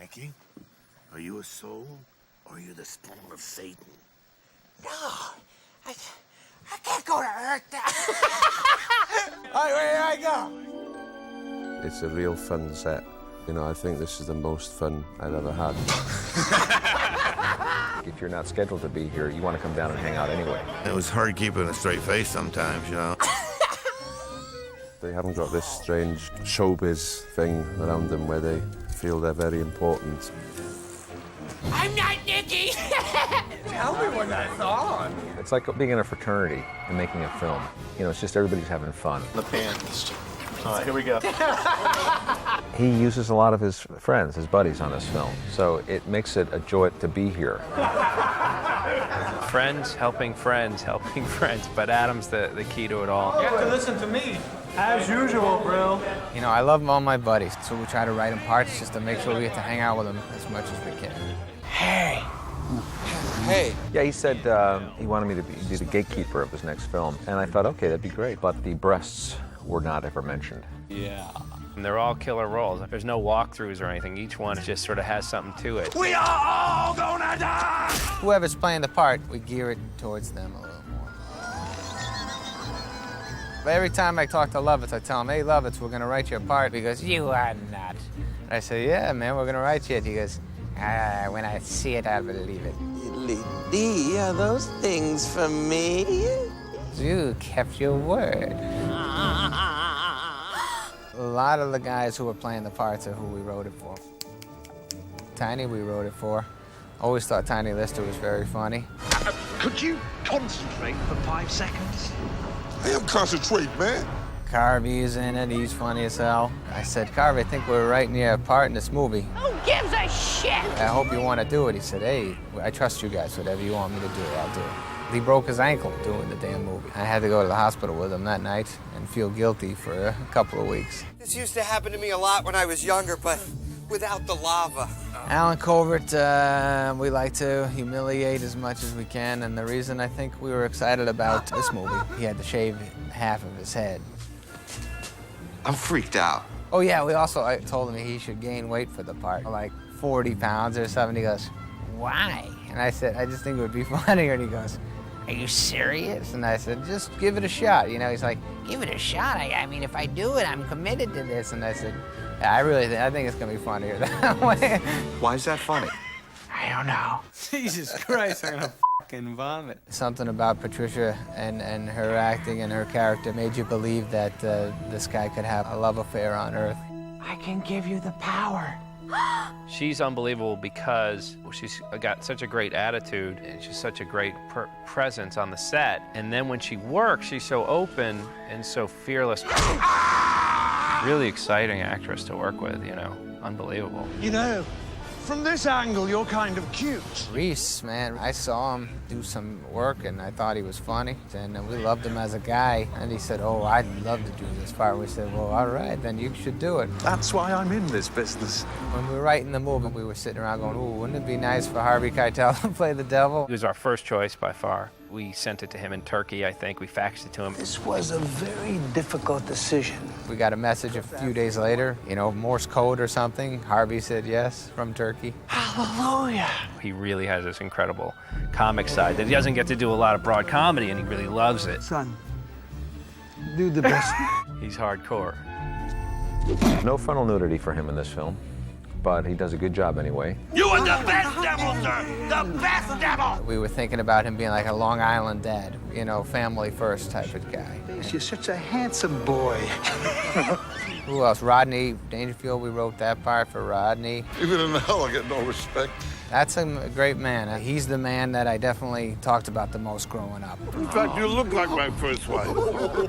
Nicky, are you a soul or are you the spawn of Satan? No, I can't go to Earth. All right, where do I go? It's a real fun set. You know, I think this is the most fun I've ever had. If you're not scheduled to be here, you want to come down and hang out anyway. It was hard keeping a straight face sometimes, you know. They haven't got this strange showbiz thing around them where they feel they're very important. I'm not Nicky. Tell me when that's on. It's like being in a fraternity and making a film. You know, it's just everybody's having fun. The band. All right, here we go. He uses a lot of his friends, his buddies on this film, so it makes it a joy to be here. Friends helping friends, but Adam's the key to it all. You have to listen to me. As usual, bro. You know, I love all my buddies, so we try to write them parts just to make sure we get to hang out with them as much as we can. Hey. Yeah, he said he wanted me to be the gatekeeper of his next film, and I thought, okay, that'd be great, but the breasts were not ever mentioned. Yeah. And they're all killer roles. There's no walkthroughs or anything. Each one just sort of has something to it. We are all gonna die! Whoever's playing the part, we gear it towards them a little more. But every time I talk to Lovitz, I tell him, hey, Lovitz, we're gonna write you a part. He goes, you are not. I say, yeah, man, we're gonna write you it. He goes, when I see it, I believe it. Lady, are those things for me? You kept your word. A lot of the guys who were playing the parts are who we wrote it for. Tiny, we wrote it for. Always thought Tiny Lister was very funny. Could you concentrate for 5 seconds? I am concentrate, man. Carvey's in it, he's funny as hell. I said, Carvey, I think we're writing you a part in this movie. Who gives a shit? I hope you want to do it. He said, hey, I trust you guys. Whatever you want me to do, I'll do it. He broke his ankle doing the damn movie. I had to go to the hospital with him that night and feel guilty for a couple of weeks. This used to happen to me a lot when I was younger, but without the lava. Alan Covert, we like to humiliate as much as we can, and the reason I think we were excited about this movie, he had to shave half of his head. I'm freaked out. Oh yeah, I told him he should gain weight for the part, like 40 pounds or something. He goes, why? And I said, I just think it would be funnier. And he goes, are you serious? And I said, just give it a shot. You know, he's like, give it a shot? I mean, if I do it, I'm committed to this. And I said, yeah, I think it's gonna be funnier that way. Why is that funny? I don't know. Jesus Christ, I'm gonna fucking vomit. Something about Patricia and her acting and her character made you believe that this guy could have a love affair on Earth. I can give you the power. She's unbelievable because she's got such a great attitude and she's such a great presence on the set. And then when she works, she's so open and so fearless. Really exciting actress to work with, you know, unbelievable. You know, from this angle, you're kind of cute. Reese, man, I saw him do some work and I thought he was funny. And we loved him as a guy. And he said, oh, I'd love to do this part. We said, well, all right, then you should do it. That's why I'm in this business. When we were writing the movie, we were sitting around going, ooh, wouldn't it be nice for Harvey Keitel to play the devil? He was our first choice by far. We sent it to him in Turkey, I think. We faxed it to him. This was a very difficult decision. We got a message a few days later, you know, Morse code or something. Harvey said yes from Turkey. Hallelujah. He really has this incredible comic side that he doesn't get to do a lot of broad comedy, and he really loves it. Son, do the best. He's hardcore. No frontal nudity for him in this film, but he does a good job anyway. You are the best devil, sir! The best devil! We were thinking about him being like a Long Island dad, you know, family first type of guy. You're such a handsome boy. Who else? Rodney Dangerfield, we wrote that part for Rodney. Even in hell, I get no respect. That's a great man. He's the man that I definitely talked about the most growing up. In fact, you look like my first wife.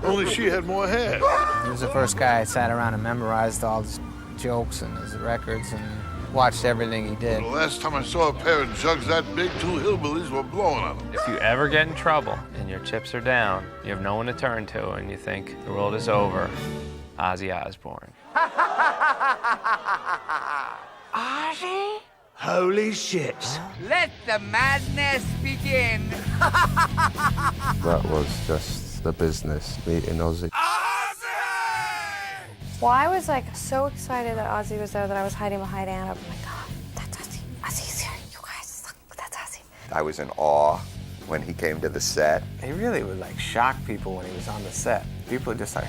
Only she had more hair. He was the first guy I sat around and memorized all his jokes and his records and watched everything he did. The last time I saw a pair of jugs that big, 2 hillbillies were blowing on them. If you ever get in trouble and your chips are down, you have no one to turn to, and you think the world is over, Ozzy Osbourne. Ozzy? Holy shit. Let the madness begin. That was just the business, meeting Ozzy. Well, I was like so excited that Ozzy was there that I was hiding behind Anna. I'm like, oh, that's Ozzy. Ozzy's here. You guys, look, that's Ozzy. I was in awe when he came to the set. He really would like shock people when he was on the set. People would just like,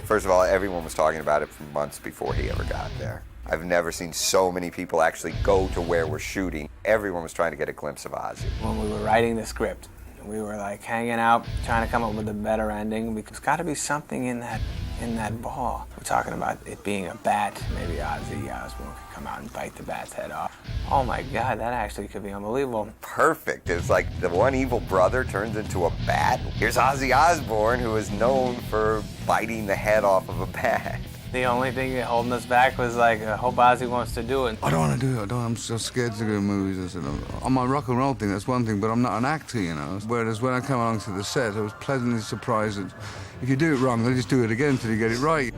First of all, everyone was talking about it for months before he ever got there. I've never seen so many people actually go to where we're shooting. Everyone was trying to get a glimpse of Ozzy. when we were writing the script, we were like hanging out, trying to come up with a better ending. There's got to be something in that ball. We're talking about it being a bat. Maybe Ozzy Osbourne could come out and bite the bat's head off. Oh my God, that actually could be unbelievable. Perfect. It's like the one evil brother turns into a bat. Here's Ozzy Osbourne, who is known for biting the head off of a bat. The only thing holding us back was like, I hope Ozzy wants to do it. I don't want to do it. I'm so scared to do movies. I said, on my rock and roll thing, that's one thing, but I'm not an actor, you know. Whereas when I come along to the set, I was pleasantly surprised that if you do it wrong, they just do it again until you get it right.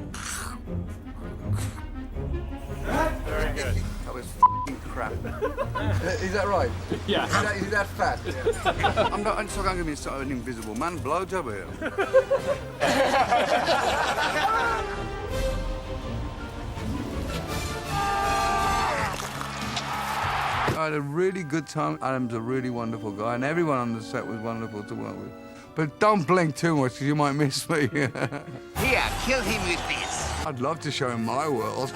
Very good. That was f***ing crap. Is that right? Yeah. Is that fat? Yeah. I'm not going to give me an invisible man blowjob here. I had a really good time. Adam's a really wonderful guy, and everyone on the set was wonderful to work with. But don't blink too much, because you might miss me. Here, kill him with this. I'd love to show him my world.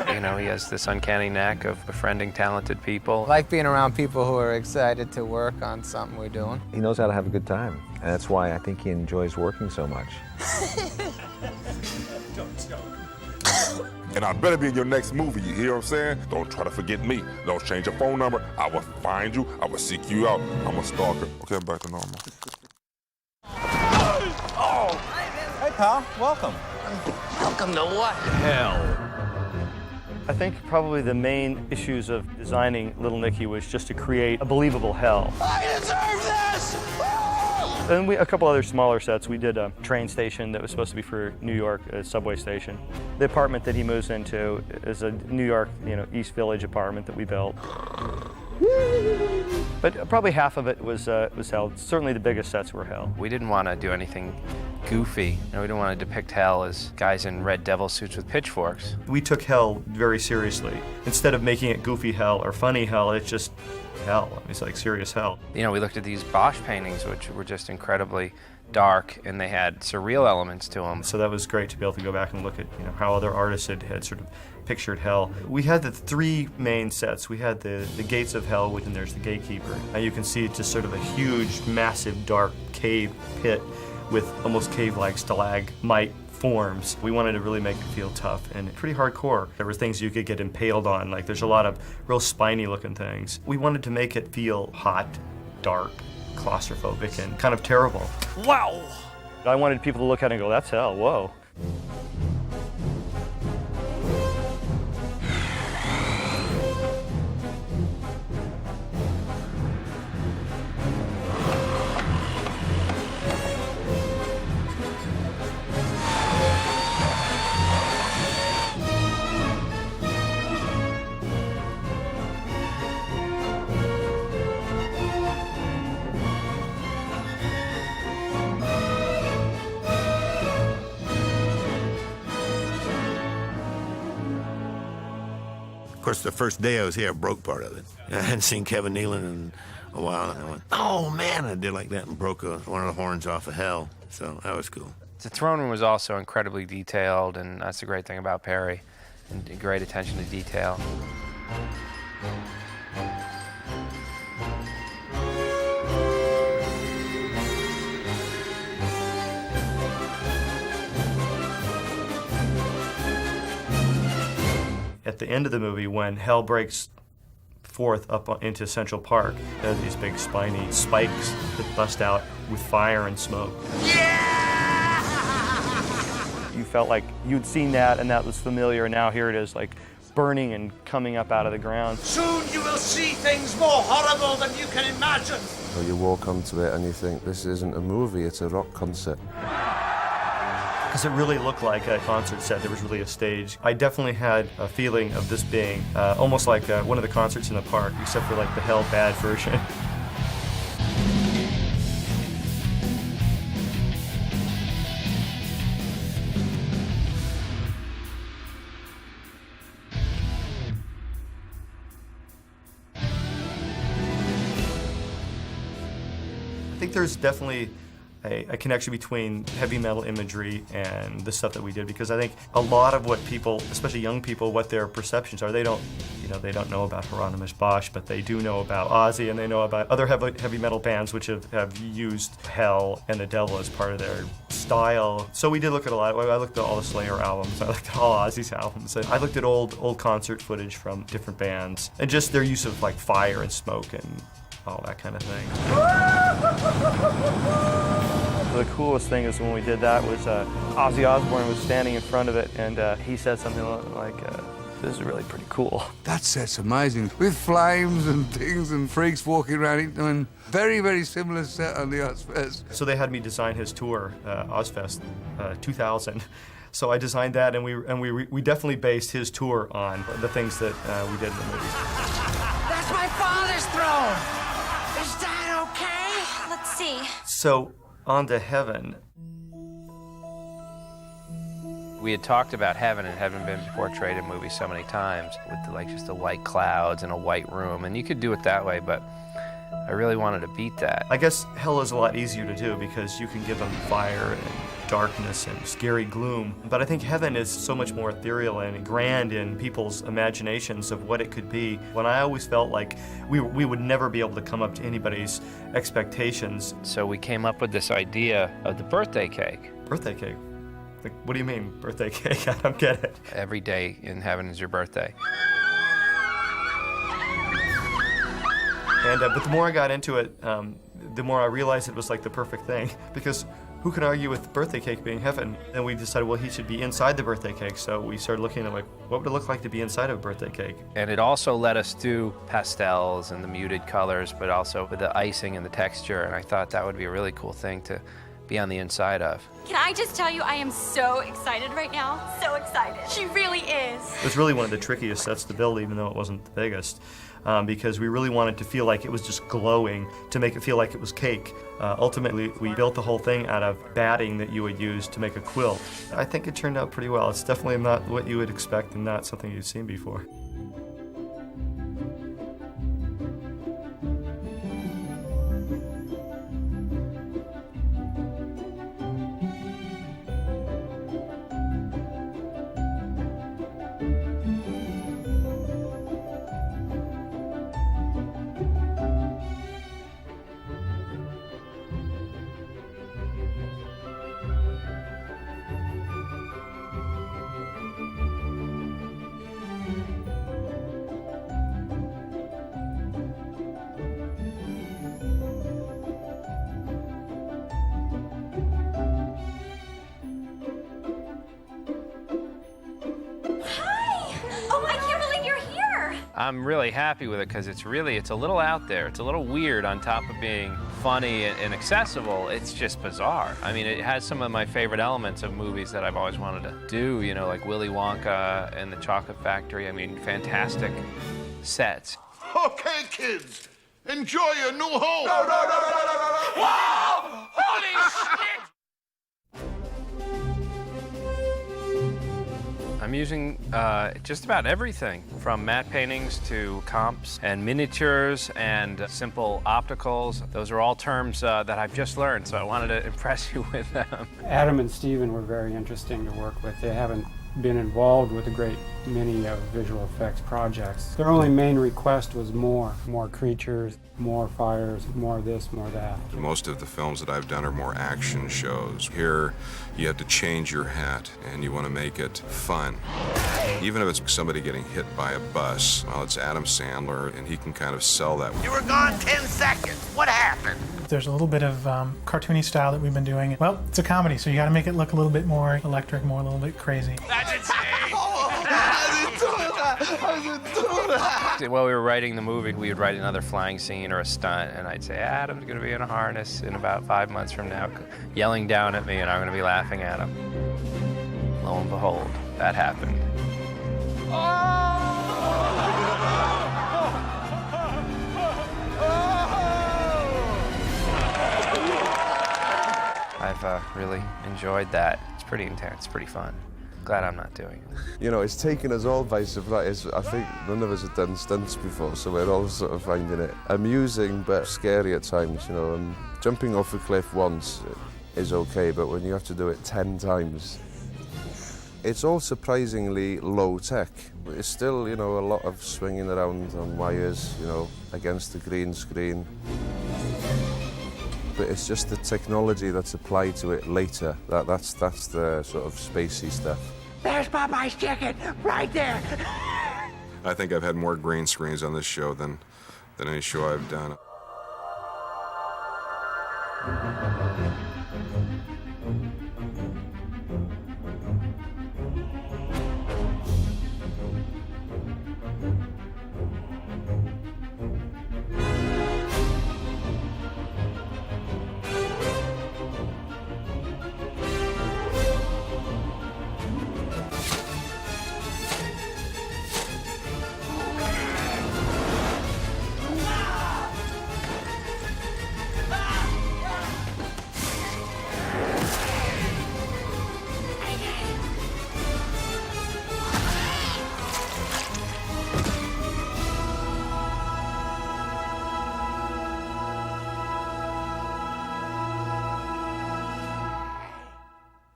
You know, he has this uncanny knack of befriending talented people. I like being around people who are excited to work on something we're doing. He knows how to have a good time, and that's why I think he enjoys working so much. And I better be in your next movie, you hear what I'm saying? Don't try to forget me. Don't change your phone number. I will find you. I will seek you out. I'm a stalker. Okay, I'm back to normal. Oh! Hey, pal. Welcome. Welcome to what? Hell. I think probably the main issues of designing Little Nicky was just to create a believable hell. I deserve this! And a couple other smaller sets. We did a train station that was supposed to be for New York, a subway station. The apartment that he moves into is a New York, East Village apartment that we built. But probably half of it was hell. Certainly the biggest sets were hell. We didn't want to do anything goofy. We didn't want to depict hell as guys in red devil suits with pitchforks. We took hell very seriously. Instead of making it goofy hell or funny hell, it's just hell. It's like serious hell. We looked at these Bosch paintings, which were just incredibly dark, and they had surreal elements to them. So that was great to be able to go back and look at how other artists had sort of pictured hell. We had the three main sets. We had the gates of hell, and there's the gatekeeper. Now you can see it's just sort of a huge, massive, dark cave pit with almost cave-like stalagmite forms. We wanted to really make it feel tough and pretty hardcore. There were things you could get impaled on, like there's a lot of real spiny-looking things. We wanted to make it feel hot, dark, claustrophobic, and kind of terrible. Wow! I wanted people to look at it and go, that's hell, whoa. Of course, the first day I was here, I broke part of it. I hadn't seen Kevin Nealon in a while, and I went, oh man, I did like that and broke one of the horns off of Hell. So that was cool. The throne room was also incredibly detailed, and that's the great thing about Perry, and great attention to detail. At the end of the movie, when hell breaks forth up into Central Park, there's these big spiny spikes that bust out with fire and smoke. Yeah! You felt like you'd seen that and that was familiar, and now here it is, like burning and coming up out of the ground. Soon you will see things more horrible than you can imagine. So you walk onto it and you think, this isn't a movie, it's a rock concert. Because it really looked like a concert set. There was really a stage. I definitely had a feeling of this being almost like one of the concerts in the park, except for like the hell bad version. think there's definitely a connection between heavy metal imagery and the stuff that we did, because I think a lot of what people, especially young people, what their perceptions are, they don't know about Hieronymus Bosch, but they do know about Ozzy, and they know about other heavy metal bands which have used hell and the devil as part of their style. So we did look at a lot. I looked at all the Slayer albums. I looked at all Ozzy's albums. I looked at old concert footage from different bands, and just their use of like fire and smoke and all that kind of thing. The coolest thing is when we did that was Ozzy Osbourne was standing in front of it, and he said something like, this is really pretty cool. That set's amazing, with flames and things and freaks walking around it. I mean, very, very similar set on the Ozfest. So they had me design his tour, Ozfest 2000. So I designed that, and we definitely based his tour on the things that we did in the movies. That's my father's throne! Is that okay? Let's see. So, on to Heaven. We had talked about heaven, and heaven been portrayed in movies so many times with like just the white clouds and a white room, and you could do it that way, but I really wanted to beat that. I guess hell is a lot easier to do because you can give them fire and darkness and scary gloom. But I think heaven is so much more ethereal and grand in people's imaginations of what it could be. When I always felt like we would never be able to come up to anybody's expectations. So we came up with this idea of the birthday cake. Birthday cake? Like, what do you mean, birthday cake? I don't get it. Every day in heaven is your birthday. And but the more I got into it, the more I realized it was like the perfect thing, because who can argue with birthday cake being heaven? And we decided, well, he should be inside the birthday cake. So we started looking at like, what would it look like to be inside of a birthday cake? And it also let us do pastels and the muted colors, but also with the icing and the texture. And I thought that would be a really cool thing to be on the inside of. Can I just tell you, I am so excited right now. So excited. She really is. It was really one of the trickiest sets to build, even though it wasn't the biggest, because we really wanted to feel like it was just glowing, to make it feel like it was cake. Ultimately, we built the whole thing out of batting that you would use to make a quilt. I think it turned out pretty well. It's definitely not what you would expect and not something you've seen before. I'm really happy with it because it's a little out there. It's a little weird on top of being funny and accessible. It's just bizarre. I mean, it has some of my favorite elements of movies that I've always wanted to do, you know, like Willy Wonka and the Chocolate Factory. I mean, fantastic sets. Okay, kids, enjoy your new home. No. Wow! Holy shit! I'm using just about everything, from matte paintings to comps and miniatures and simple opticals. Those are all terms that I've just learned, so I wanted to impress you with them. Adam and Steven were very interesting to work with. They haven't been involved with a great many of visual effects projects. Their only main request was more creatures, more fires, more this, more that. Most of the films that I've done are more action shows. Here, you have to change your hat, and you want to make it fun. Even if it's somebody getting hit by a bus, well, it's Adam Sandler, and he can kind of sell that. You were gone 10 seconds. What happened? There's a little bit of cartoony style that we've been doing. Well, it's a comedy, so you got to make it look a little bit more electric, a little bit crazy. That's insane! While we were writing the movie, we would write another flying scene or a stunt, and I'd say, Adam's going to be in a harness in about 5 months from now, yelling down at me, and I'm going to be laughing at him. Lo and behold, that happened. I've really enjoyed that. It's pretty intense, pretty fun. Glad I'm not doing it. You know, it's taken us all by surprise. I think none of us have done stunts before, so we're all sort of finding it amusing but scary at times, you know. And jumping off a cliff once is okay, but when you have to do it 10 times, it's all surprisingly low tech. It's still, you know, a lot of swinging around on wires, you know, against the green screen. But it's just the technology that's applied to it later. That's the sort of spacey stuff. There's Popeye's chicken, right there. I think I've had more green screens on this show than any show I've done.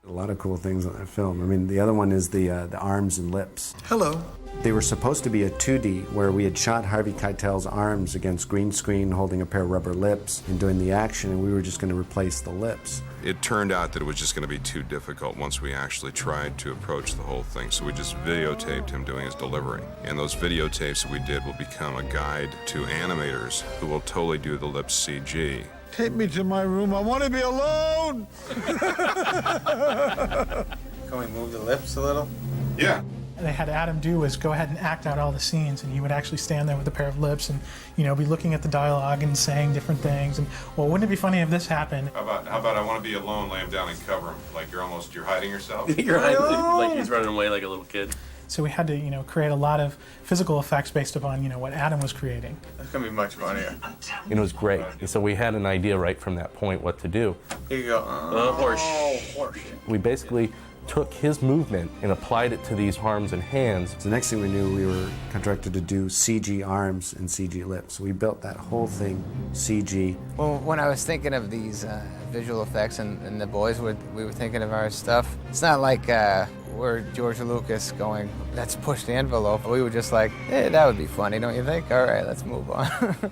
A lot of cool things on that film. I mean, the other one is the arms and lips. Hello. They were supposed to be a 2D where we had shot Harvey Keitel's arms against green screen holding a pair of rubber lips and doing the action, and we were just going to replace the lips. It turned out that it was just going to be too difficult once we actually tried to approach the whole thing, so we just videotaped him doing his delivery. And those videotapes that we did will become a guide to animators who will totally do the lips CG. Take me to my room. I want to be alone. Can we move the lips a little? Yeah. They had Adam do was go ahead and act out all the scenes, and he would actually stand there with a pair of lips and, you know, be looking at the dialogue and saying different things. And, well, wouldn't it be funny if this happened? How about I want to be alone, lay him down and cover him, like you're hiding yourself? You're hiding, like he's running away like a little kid. So we had to, you know, create a lot of physical effects based upon, you know, what Adam was creating. That's gonna be much funnier. And it was great. And so we had an idea right from that point what to do. Here you go. Horse. We basically took his movement and applied it to these arms and hands. The next thing we knew, we were contracted to do CG arms and CG lips. So we built that whole thing CG. Well, when I was thinking of these visual effects and the boys, we were thinking of our stuff, it's not like we're George Lucas going, let's push the envelope. We were just like, hey, that would be funny, don't you think? All right, let's move on.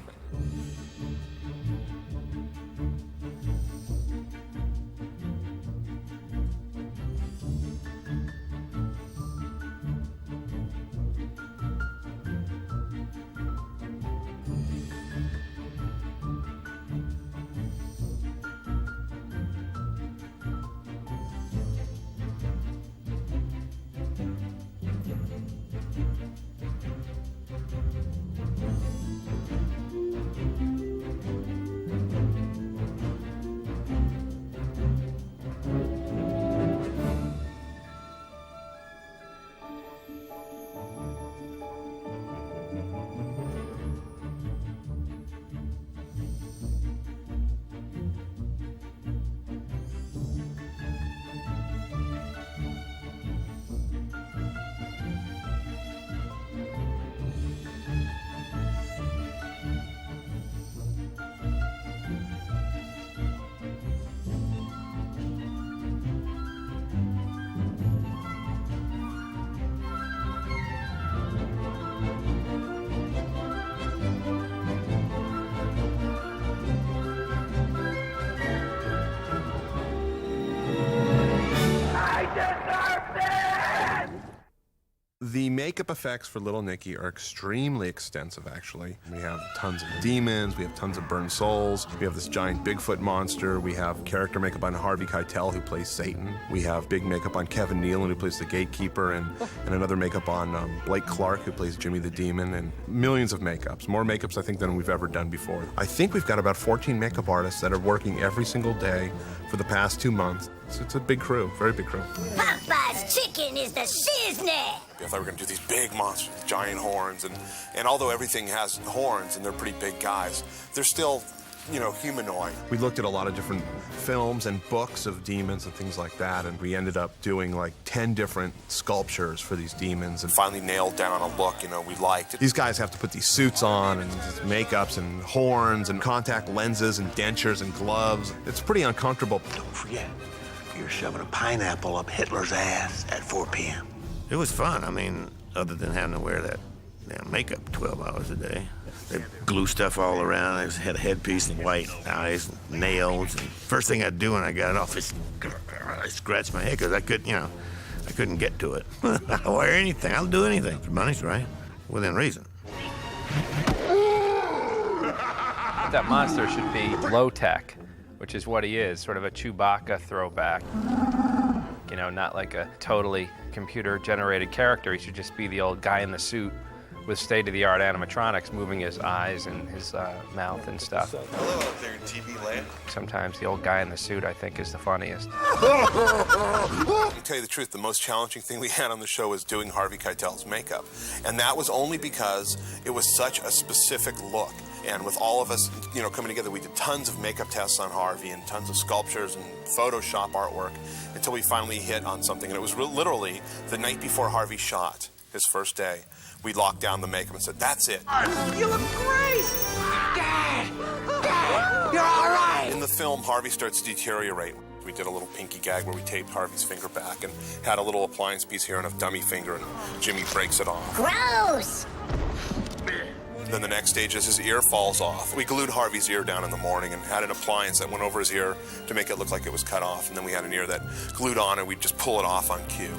The makeup effects for Little Nicky are extremely extensive, actually. We have tons of demons, we have tons of burned souls, we have this giant Bigfoot monster, we have character makeup on Harvey Keitel, who plays Satan. We have big makeup on Kevin Nealon, who plays the Gatekeeper, and another makeup on Blake Clark, who plays Jimmy the Demon, and millions of makeups. More makeups, I think, than we've ever done before. I think we've got about 14 makeup artists that are working every single day for the past 2 months. It's a big crew, very big crew. Popeye's chicken is the shiznit. I thought we were going to do these big monsters with giant horns, and although everything has horns and they're pretty big guys, they're still humanoid. We looked at a lot of different films and books of demons and things like that, and we ended up doing like 10 different sculptures for these demons and finally nailed down a look, we liked. These guys have to put these suits on and these makeups and horns and contact lenses and dentures and gloves. It's pretty uncomfortable. Don't forget, you're shoving a pineapple up Hitler's ass at 4 p.m. It was fun. I mean, other than having to wear that damn makeup 12 hours a day. They glue stuff all around. I had a headpiece and white eyes, and nails. And first thing I'd do when I got it off is I scratched my head because I couldn't get to it. I'll wear anything. I'll do anything. If the money's right, within reason. That monster should be low tech, which is what he is, sort of a Chewbacca throwback. Not like a totally computer-generated character. He should just be the old guy in the suit with state-of-the-art animatronics moving his eyes and his mouth and stuff. Hello out there in TV land. Sometimes the old guy in the suit, I think, is the funniest. To tell you the truth, the most challenging thing we had on the show was doing Harvey Keitel's makeup. And that was only because it was such a specific look. And with all of us, coming together, we did tons of makeup tests on Harvey and tons of sculptures and Photoshop artwork until we finally hit on something. And it was literally the night before Harvey shot, his first day. We locked down the makeup and said, that's it. You look great! Dad! Dad! You're all right! In the film, Harvey starts to deteriorate. We did a little pinky gag where we taped Harvey's finger back and had a little appliance piece here and a dummy finger, and Jimmy breaks it off. Gross! Then the next stage is his ear falls off. We glued Harvey's ear down in the morning and had an appliance that went over his ear to make it look like it was cut off. And then we had an ear that glued on and we'd just pull it off on cue.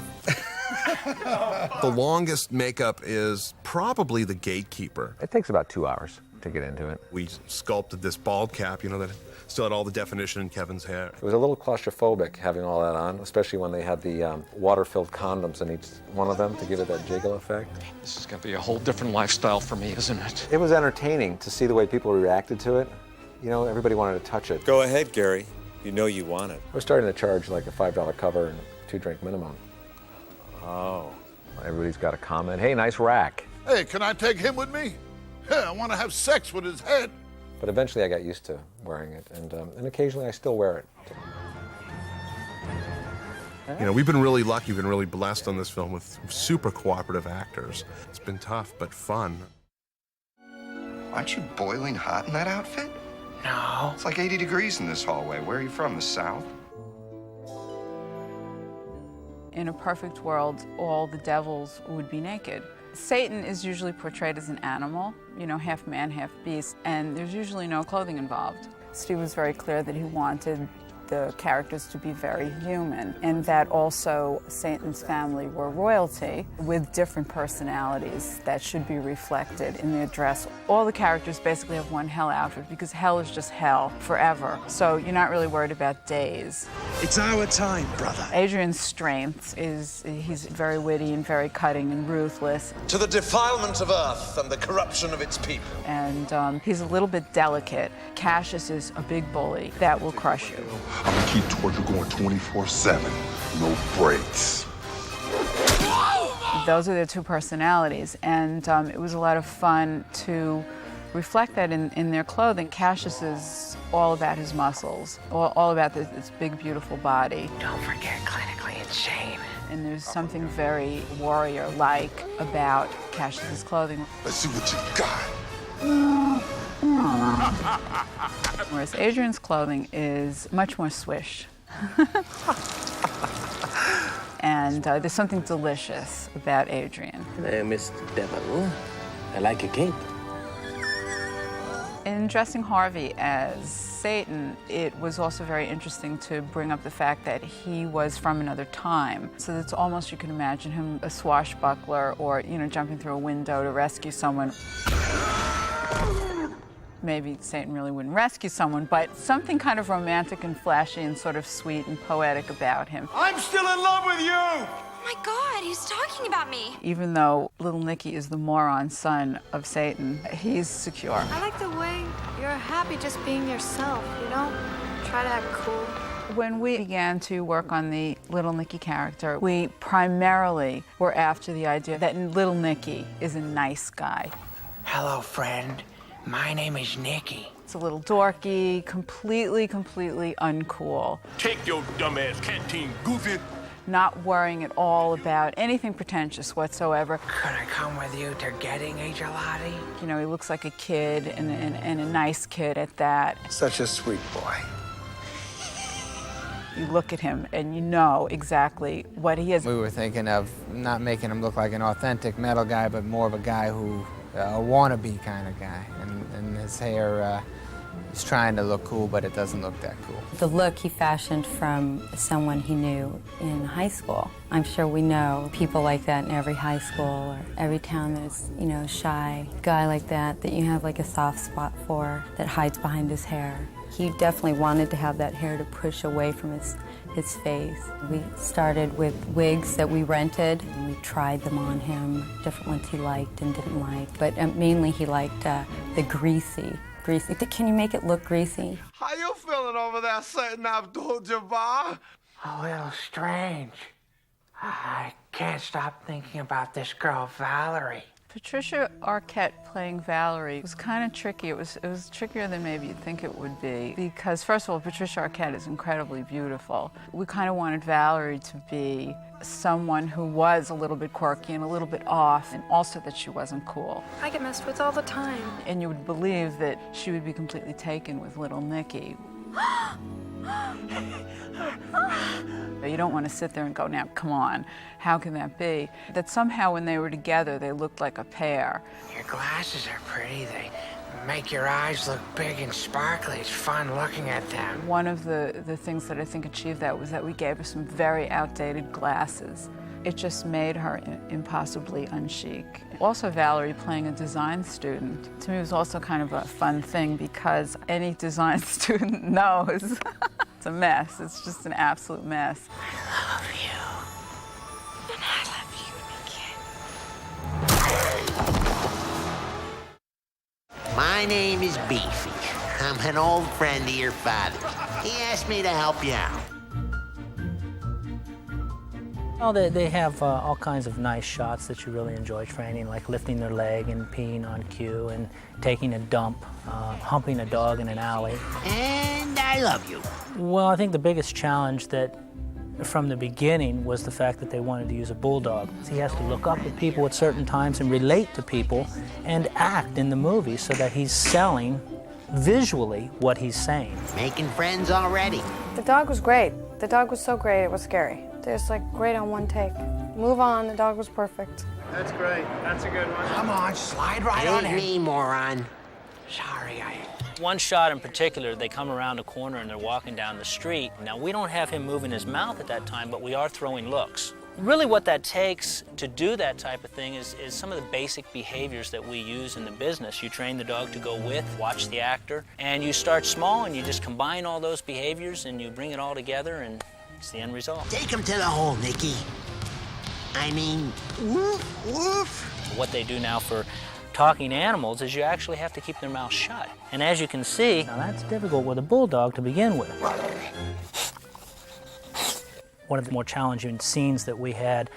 The longest makeup is probably the gatekeeper. It takes about 2 hours to get into it. We sculpted this bald cap, that still had all the definition in Kevin's hair. It was a little claustrophobic having all that on, especially when they had the water-filled condoms in each one of them to give it that jiggle effect. This is going to be a whole different lifestyle for me, isn't it? It was entertaining to see the way people reacted to it. Everybody wanted to touch it. Go ahead, Gary. You know you want it. We're starting to charge like a $5 cover and 2-drink minimum. Oh. Everybody's got a comment. Hey, nice rack. Hey, can I take him with me? Yeah, I want to have sex with his head. But eventually I got used to wearing it, and occasionally I still wear it. We've been really lucky, we've been really blessed on this film with super cooperative actors. It's been tough, but fun. Aren't you boiling hot in that outfit? No. It's like 80 degrees in this hallway. Where are you from, the South? In a perfect world, all the devils would be naked. Satan is usually portrayed as an animal, half man, half beast, and there's usually no clothing involved. Steve was very clear that he wanted the characters to be very human, and that also Satan's family were royalty with different personalities that should be reflected in their dress. All the characters basically have one hell outfit because hell is just hell forever. So you're not really worried about days. It's our time, brother. Adrian's strength is he's very witty and very cutting and ruthless. To the defilement of Earth and the corruption of its people. And he's a little bit delicate. Cassius is a big bully that will crush you. I'm gonna keep torture going 24/7. No breaks. Those are their two personalities, and it was a lot of fun to reflect that in their clothing. Cassius is all about his muscles, all about this big, beautiful body. Don't forget clinically insane. And there's something very warrior-like about Cassius's clothing. Let's see what you got. Whereas Adrian's clothing is much more swish. And there's something delicious about Adrian. Hello, Mr. Devil. I like your cape. In dressing Harvey as Satan, it was also very interesting to bring up the fact that he was from another time. So it's almost, you can imagine him a swashbuckler or, jumping through a window to rescue someone. Maybe Satan really wouldn't rescue someone, but something kind of romantic and flashy and sort of sweet and poetic about him. I'm still in love with you! Oh my God, he's talking about me. Even though little Nicky is the moron son of Satan, he's secure. I like the way you're happy just being yourself, Try to act cool. When we began to work on the little Nicky character, we primarily were after the idea that little Nicky is a nice guy. Hello, friend. My name is Nicky. It's a little dorky, completely uncool. Take your dumbass canteen, goofy. Not worrying at all about anything pretentious whatsoever. Could I come with you to getting a gelati? You know, he looks like a kid and a nice kid at that. Such a sweet boy. You look at him and you know exactly what he is. We were thinking of not making him look like an authentic metal guy, but more of a guy who, a wannabe kind of guy. And his hair is trying to look cool, but it doesn't look that cool. The look he fashioned from someone he knew in high school. I'm sure we know people like that in every high school or every town there's, you know, a shy guy like that you have like a soft spot for that hides behind his hair. He definitely wanted to have that hair to push away from his face. We started with wigs that we rented, and we tried them on him, different ones he liked and didn't like, but mainly he liked the greasy. Can you make it look greasy? How you feeling over there, Satan Abdul-Jabbar? A little strange. I can't stop thinking about this girl, Valerie. Patricia Arquette playing Valerie was kind of tricky. It was trickier than maybe you'd think it would be because, first of all, Patricia Arquette is incredibly beautiful. We kind of wanted Valerie to be someone who was a little bit quirky and a little bit off, and also that she wasn't cool. I get messed with all the time. And you would believe that she would be completely taken with little Nicky. You don't want to sit there and go, now, come on, how can that be? That somehow when they were together, they looked like a pair. Your glasses are pretty. They make your eyes look big and sparkly. It's fun looking at them. One of the things that I think achieved that was that we gave her some very outdated glasses. It just made her impossibly unchic. Also, Valerie playing a design student, to me was also kind of a fun thing because any design student knows it's a mess. It's just an absolute mess. I love you. And I love you, Nicky. My name is Beefy. I'm an old friend of your father's. He asked me to help you out. Well, they have all kinds of nice shots that you really enjoy training, like lifting their leg and peeing on cue and taking a dump, humping a dog in an alley. And I love you. Well, I think the biggest challenge that from the beginning was the fact that they wanted to use a bulldog. He has to look up at people at certain times and relate to people and act in the movie so that he's selling visually what he's saying. Making friends already. The dog was great. The dog was so great, it was scary. It was like great on one take. Move on, the dog was perfect. That's great. That's a good one. Come on, slide right on in. Me, moron. Sorry, One shot in particular, they come around a corner and they're walking down the street. Now, we don't have him moving his mouth at that time, but we are throwing looks. Really what that takes to do that type of thing is some of the basic behaviors that we use in the business. You train the dog to go with, watch the actor, and you start small and you just combine all those behaviors and you bring it all together and it's the end result. Take him to the hole, Nicky. I mean, woof, woof. What they do now for talking animals is you actually have to keep their mouth shut. And as you can see, now that's difficult with a bulldog to begin with. One of the more challenging scenes that we had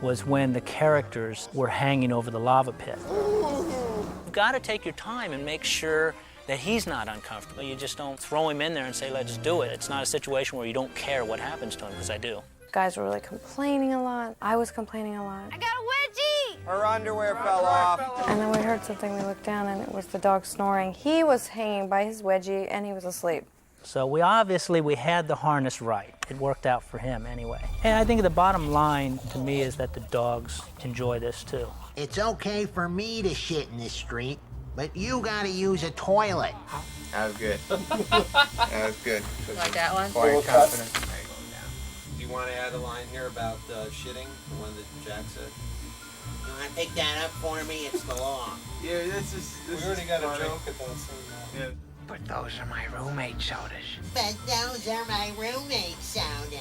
was when the characters were hanging over the lava pit. You've got to take your time and make sure that he's not uncomfortable. You just don't throw him in there and say, let's do it. It's not a situation where you don't care what happens to him, because I do. Guys were really complaining a lot. I was complaining a lot. I got a wedgie! Her underwear fell off. And then we heard something, we looked down and it was the dog snoring. He was hanging by his wedgie and he was asleep. So we had the harness right. It worked out for him anyway. And I think the bottom line to me is that the dogs enjoy this too. It's okay for me to shit in the street, but you gotta use a toilet. That was good. That was good. Like that one? Quiet confidence. Do you want to add a line here about shitting, the one that Jack said? You wanna pick that up for me? It's the law. Yeah, this is We already got funny. a joke at that same Yeah. But those are my roommate sodas. But those are my roommate sodas.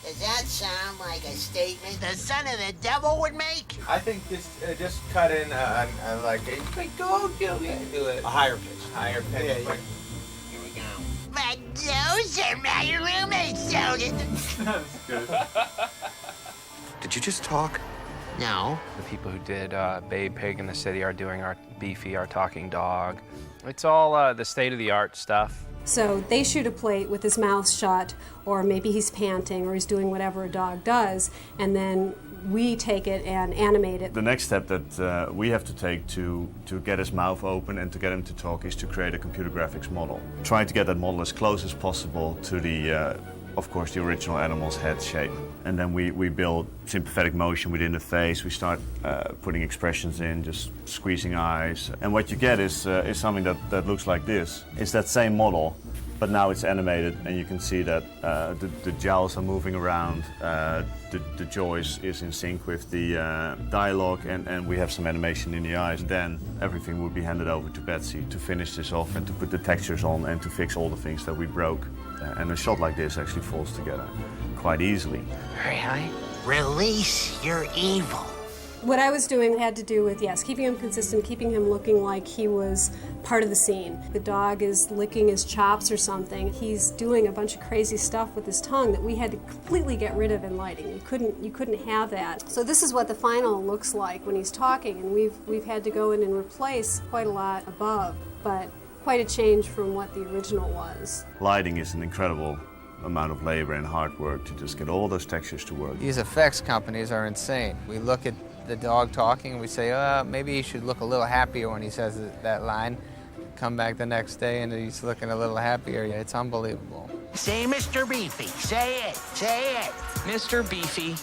Does that sound like a statement the son of the devil would make? I think just cut in like a go do it. A higher pitch. Higher pitch. Yeah, Here we go. But those are my roommate sodas. That's good. Did you just talk? No. The people who did Babe Pig in the City are doing our Beefy, our talking dog. It's all the state-of-the-art stuff. So they shoot a plate with his mouth shut, or maybe he's panting, or he's doing whatever a dog does, and then we take it and animate it. The next step that we have to take to get his mouth open and to get him to talk is to create a computer graphics model. Trying to get that model as close as possible to the, of course, the original animal's head shape. And then we build sympathetic motion within the face. We start putting expressions in, just squeezing eyes. And what you get is something that looks like this. It's that same model, but now it's animated, and you can see that the jowls are moving around, the jaw is in sync with the dialogue, and we have some animation in the eyes. Then everything would be handed over to Betsy to finish this off and to put the textures on and to fix all the things that we broke. And a shot like this actually falls together quite easily. Really? Release your evil. What I was doing had to do with, yes, keeping him consistent, keeping him looking like he was part of the scene. The dog is licking his chops or something. He's doing a bunch of crazy stuff with his tongue that we had to completely get rid of in lighting. You couldn't have that. So this is what the final looks like when he's talking, and we've had to go in and replace quite a lot above, but quite a change from what the original was. Lighting is an incredible amount of labor and hard work to just get all those textures to work. These effects companies are insane. We look at the dog talking and we say, maybe he should look a little happier when he says that line. Come back the next day and he's looking a little happier. It's unbelievable. Say Mr. Beefy. Say it. Say it. Mr. Beefy.